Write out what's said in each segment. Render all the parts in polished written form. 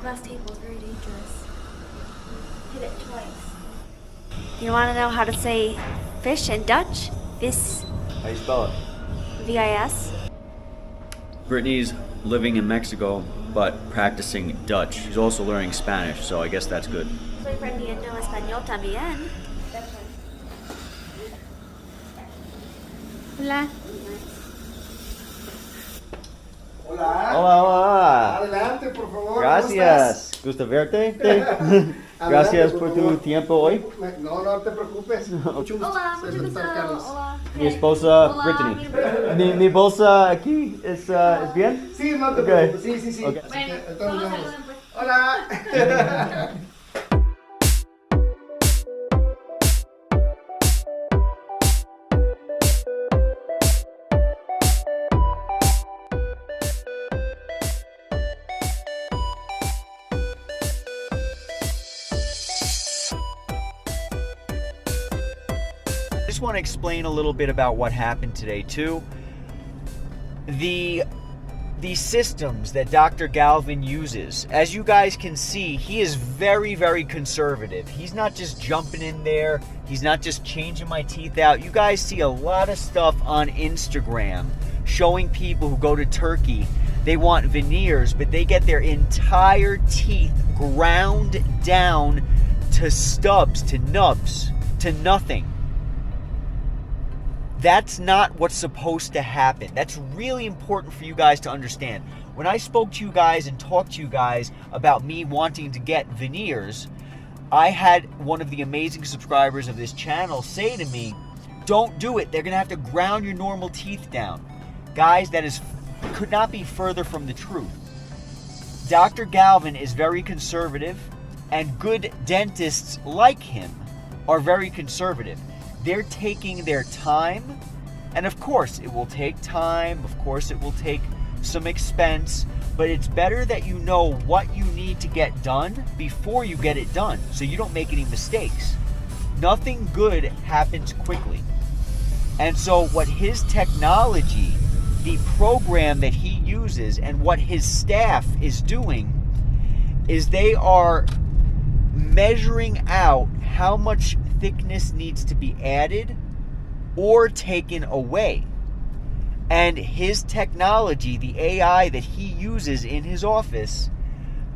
Glass table is very dangerous. Hit it twice. You want to know how to say fish in Dutch? Vis. How you spell it? V-I-S. Brittany's living in Mexico, but practicing Dutch. She's also learning Spanish, so I guess that's good. Estoy aprendiendo español también. Hola. Hola. Hola, hola. Adelante, por favor. Gracias. Gusto verte. Gracias por tu tiempo hoy. No, no te preocupes. Mucho gusto. Hola, Soy mucho el gusto. Dr. Carlos. Hola. Mi esposa Hola, Brittany. mi Mi bolsa aquí es bien. Sí, no te Okay. preocupes. Sí. Okay. Así Bueno, que, entonces todos nos vemos. saluden, pues. Hola. I just want to explain a little bit about what happened today too. The systems that Dr. Galvin uses, as you guys can see, he is very, very conservative. He's not just jumping in there. He's not just changing my teeth out. You guys see a lot of stuff on Instagram showing people who go to Turkey, they want veneers, but they get their entire teeth ground down to stubs, to nubs, to nothing. That's not what's supposed to happen. That's really important for you guys to understand. When I spoke to you guys and talked to you guys about me wanting to get veneers, I had one of the amazing subscribers of this channel say to me, don't do it. They're going to have to ground your normal teeth down. Guys, could not be further from the truth. Dr. Galvin is very conservative, and good dentists like him are very conservative. They're taking their time, and of course it will take time, of course it will take some expense, but it's better that you know what you need to get done before you get it done, so you don't make any mistakes. Nothing good happens quickly. And so what his technology, the program that he uses, and what his staff is doing is they are measuring out how much thickness needs to be added or taken away. And his technology, the AI that he uses in his office,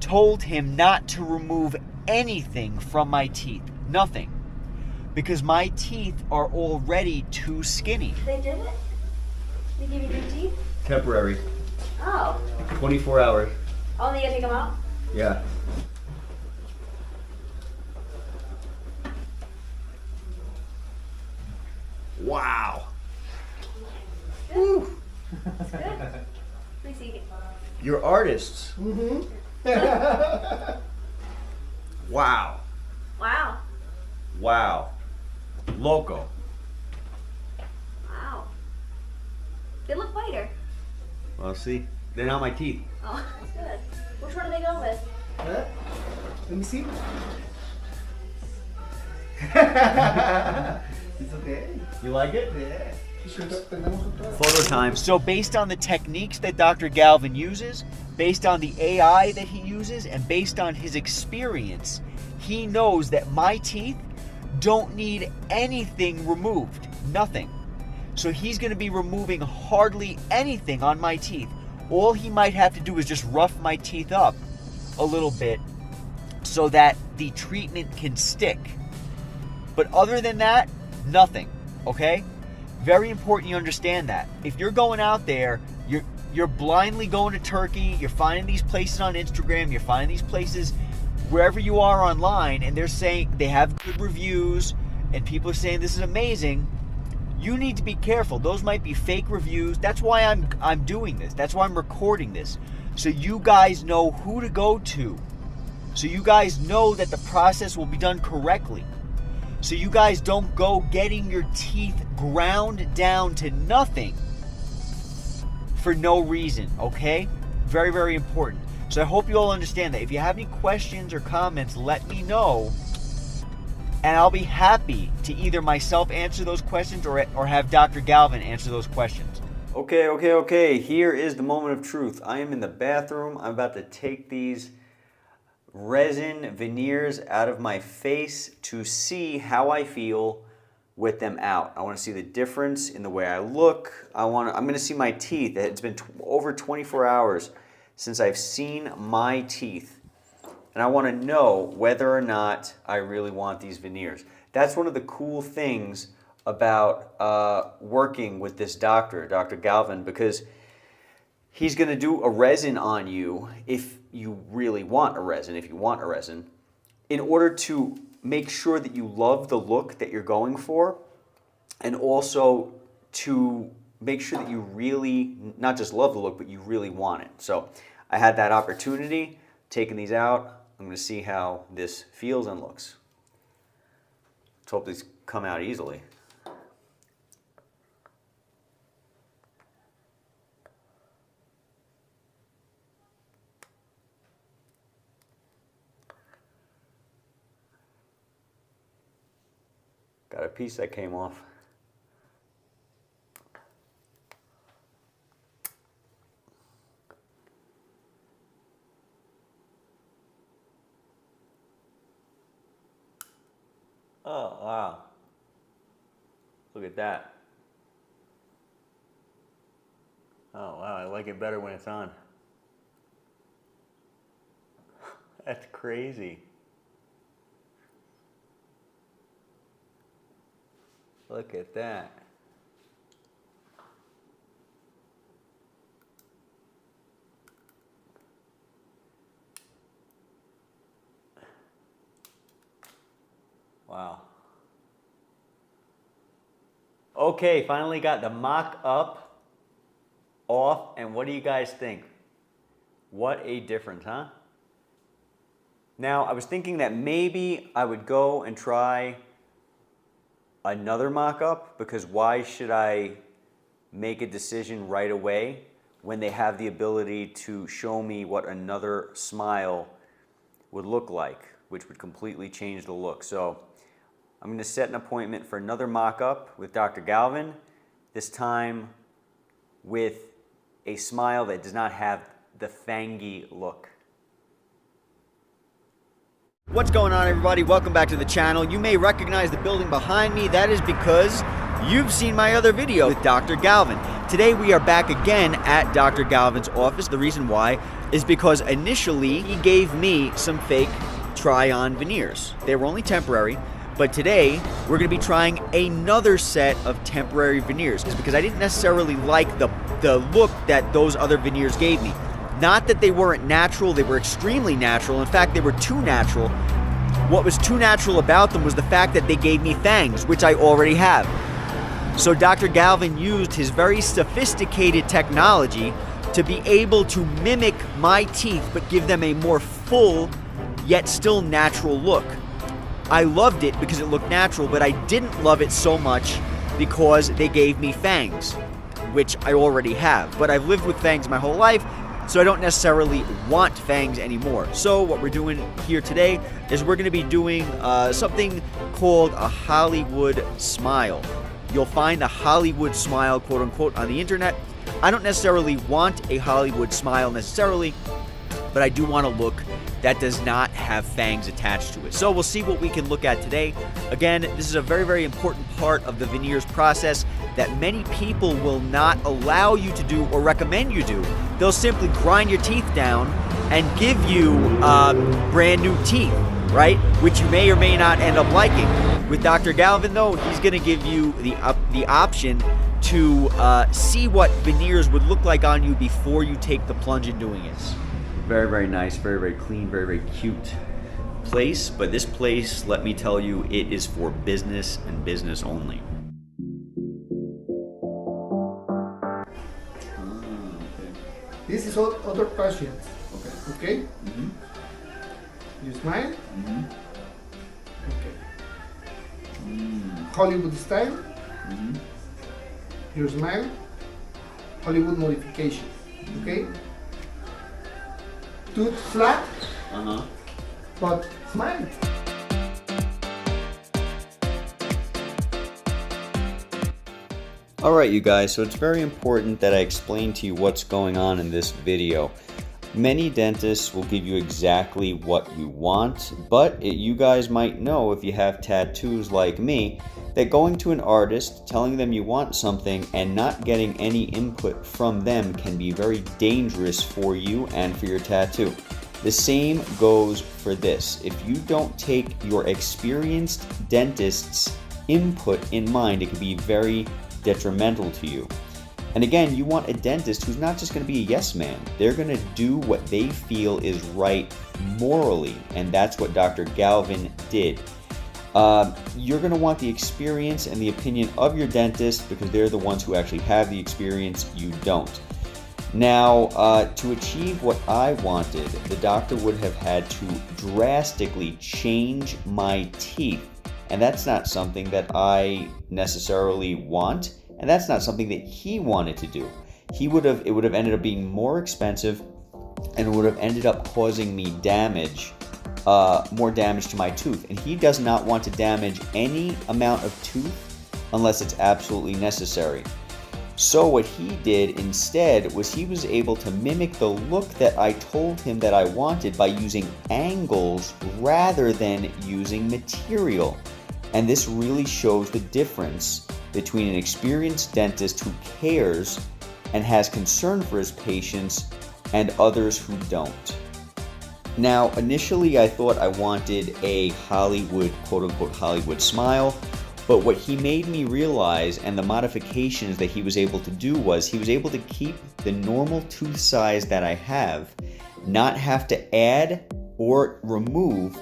told him not to remove anything from my teeth. Nothing. Because my teeth are already too skinny. They did it? They give you new teeth? Temporary. Oh. 24 hours. Oh, they gotta take them out? Yeah. Wow. Good. That's good. Let me see. You're artists. Mm-hmm. Wow. Wow. Wow. Loco. Wow. They look whiter. Well, see, they're not my teeth. Oh, that's good. Which one do they go with? Let me see. It's okay. You like it? Yeah. Tenemos otra. Photo time. So based on the techniques that Dr. Galvin uses, based on the AI that he uses, and based on his experience, he knows that my teeth don't need anything removed. Nothing. So he's going to be removing hardly anything on my teeth. All he might have to do is just rough my teeth up a little bit so that the treatment can stick. But other than that, nothing. Okay? Very important you understand that. If you're going out there, you're blindly going to Turkey, you're finding these places on Instagram, you're finding these places wherever you are online, and they're saying they have good reviews, and people are saying this is amazing, you need to be careful. Those might be fake reviews. That's why I'm doing this. That's why I'm recording this. So you guys know who to go to. So you guys know that the process will be done correctly. So you guys don't go getting your teeth ground down to nothing for no reason, okay? Very, very important. So I hope you all understand that. If you have any questions or comments, let me know. And I'll be happy to either myself answer those questions or have Dr. Galvin answer those questions. Okay. Here is the moment of truth. I am in the bathroom. I'm about to take these resin veneers out of my face to see how I feel with them out. I want to see the difference in the way I look. I'm going to see my teeth. It's been over 24 hours since I've seen my teeth. And I want to know whether or not I really want these veneers. That's one of the cool things about working with this doctor, Dr. Galvin, because he's going to do a resin on you if you really want a resin, in order to make sure that you love the look that you're going for, and also to make sure that you really, not just love the look, but you really want it. So I had that opportunity, taking these out. I'm going to see how this feels and looks. Let's hope these come out easily. Got a piece that came off. Oh, wow. Look at that. Oh, wow, I like it better when it's on. That's crazy. Look at that. Wow. Okay, finally got the mock-up off, and what do you guys think? What a difference, huh? Now, I was thinking that maybe I would go and try another mock-up, because why should I make a decision right away when they have the ability to show me what another smile would look like, which would completely change the look. So I'm going to set an appointment for another mock-up with Dr. Galvin, this time with a smile that does not have the fangy look. What's going on, everybody? Welcome back to the channel. You may recognize the building behind me. That is because you've seen my other video with Dr. Galvin. Today we are back again at Dr. Galvin's office. The reason why is because initially he gave me some fake try-on veneers. They were only temporary, but today we're going to be trying another set of temporary veneers. It's because I didn't necessarily like the look that those other veneers gave me. Not that they weren't natural, they were extremely natural. In fact, they were too natural. What was too natural about them was the fact that they gave me fangs, which I already have. So Dr. Galvin used his very sophisticated technology to be able to mimic my teeth, but give them a more full, yet still natural look. I loved it because it looked natural, but I didn't love it so much because they gave me fangs, which I already have. But I've lived with fangs my whole life, so I don't necessarily want fangs anymore. So what we're doing here today is we're going to be doing something called a Hollywood smile. You'll find a Hollywood smile, quote unquote, on the internet. I don't necessarily want a Hollywood smile necessarily, but I do want a look that does not have fangs attached to it. So we'll see what we can look at today. Again, this is a very, very important part of the veneers process that many people will not allow you to do or recommend you do. They'll simply grind your teeth down and give you brand new teeth, right? Which you may or may not end up liking. With Dr. Galvin, though, he's going to give you the option to see what veneers would look like on you before you take the plunge in doing it. Very, very nice, very, very clean, very, very cute place. But this place, let me tell you, it is for business and business only. This is all other patients. Okay. Okay? Mm-hmm. You smile. Mm-hmm. Okay. Hollywood style. Mm-hmm. Your smile. Hollywood modification. Okay? Tooth flat, but smile. Alright, you guys, so it's very important that I explain to you what's going on in this video. Many dentists will give you exactly what you want, but you guys might know, if you have tattoos like me, that going to an artist, telling them you want something, and not getting any input from them can be very dangerous for you and for your tattoo. The same goes for this. If you don't take your experienced dentist's input in mind, it can be very detrimental to you. And again, you want a dentist who's not just going to be a yes man. They're going to do what they feel is right morally, and that's what Dr. Galvin did. You're going to want the experience and the opinion of your dentist because they're the ones who actually have the experience. You don't. Now, to achieve what I wanted, the doctor would have had to drastically change my teeth, and that's not something that I necessarily want. And that's not something that he wanted to do. It would have ended up being more expensive, and it would have ended up causing me damage, more damage to my tooth. And he does not want to damage any amount of tooth unless it's absolutely necessary. So what he did instead was he was able to mimic the look that I told him that I wanted by using angles rather than using material. And this really shows the difference between an experienced dentist who cares and has concern for his patients and others who don't. Now, initially I thought I wanted a Hollywood, quote-unquote Hollywood smile, but what he made me realize, and the modifications that he was able to do, was he was able to keep the normal tooth size that I have, not have to add or remove,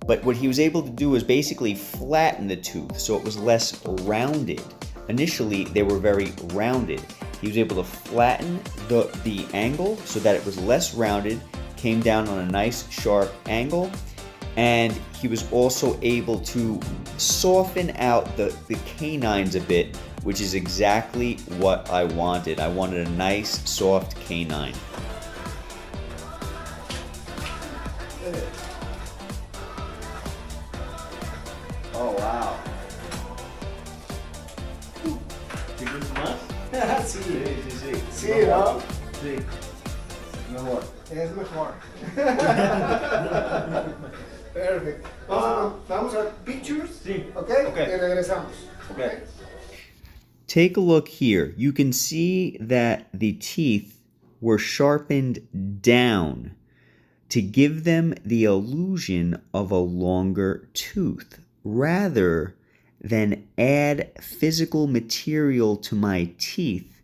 but what he was able to do was basically flatten the tooth so it was less rounded. Initially, they were very rounded. He was able to flatten the angle so that it was less rounded, came down on a nice sharp angle, and he was also able to soften out the canines a bit, which is exactly what I wanted. I wanted a nice, soft canine. Oh, wow. ¿Te gusta más? Sí, Sí. sí, ¿no? Sí. Mejor. Es mejor. Perfect. Vamos a pictures. Sí. Okay? Okay. Y regresamos. Okay. Take a look here. You can see that the teeth were sharpened down to give them the illusion of a longer tooth, rather than add physical material to my teeth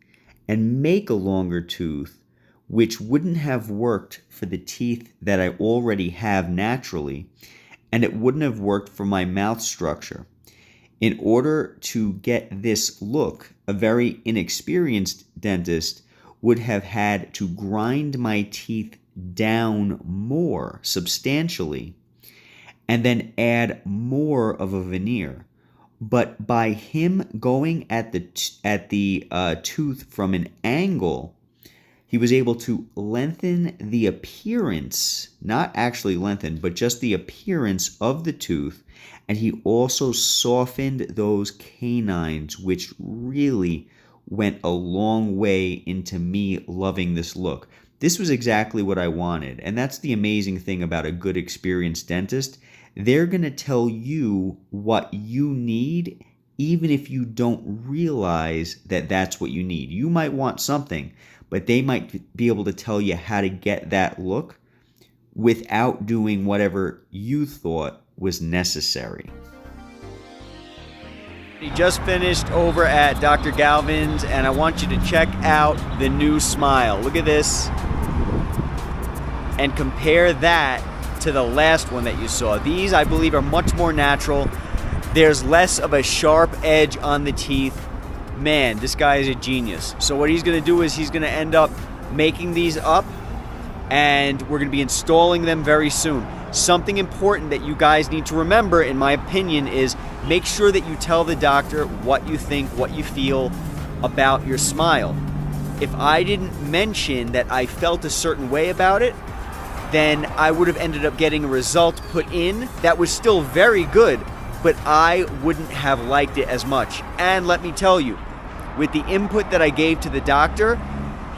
and make a longer tooth, which wouldn't have worked for the teeth that I already have naturally, and it wouldn't have worked for my mouth structure. In order to get this look, a very inexperienced dentist would have had to grind my teeth down more substantially and then add more of a veneer. But by him going at the tooth from an angle, he was able to lengthen the appearance, not actually lengthen, but just the appearance of the tooth, and he also softened those canines, which really went a long way into me loving this look. This was exactly what I wanted, and that's the amazing thing about a good experienced dentist. They're going to tell you what you need, even if you don't realize that that's what you need. You might want something, but they might be able to tell you how to get that look without doing whatever you thought was necessary. He just finished over at Dr. Galvin's, and I want you to check out the new smile. Look at this. And compare that to the last one that you saw. These, I believe, are much more natural. There's less of a sharp edge on the teeth. Man, this guy is a genius. So what he's going to do is he's going to end up making these up, and we're going to be installing them very soon. Something important that you guys need to remember, in my opinion, is make sure that you tell the doctor what you think, what you feel about your smile. If I didn't mention that I felt a certain way about it, then I would have ended up getting a result put in that was still very good, but I wouldn't have liked it as much. And let me tell you, with the input that I gave to the doctor,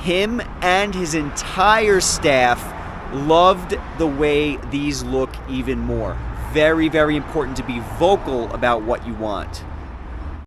him and his entire staff Loved the way these look even more. Very, very important to be vocal about what you want.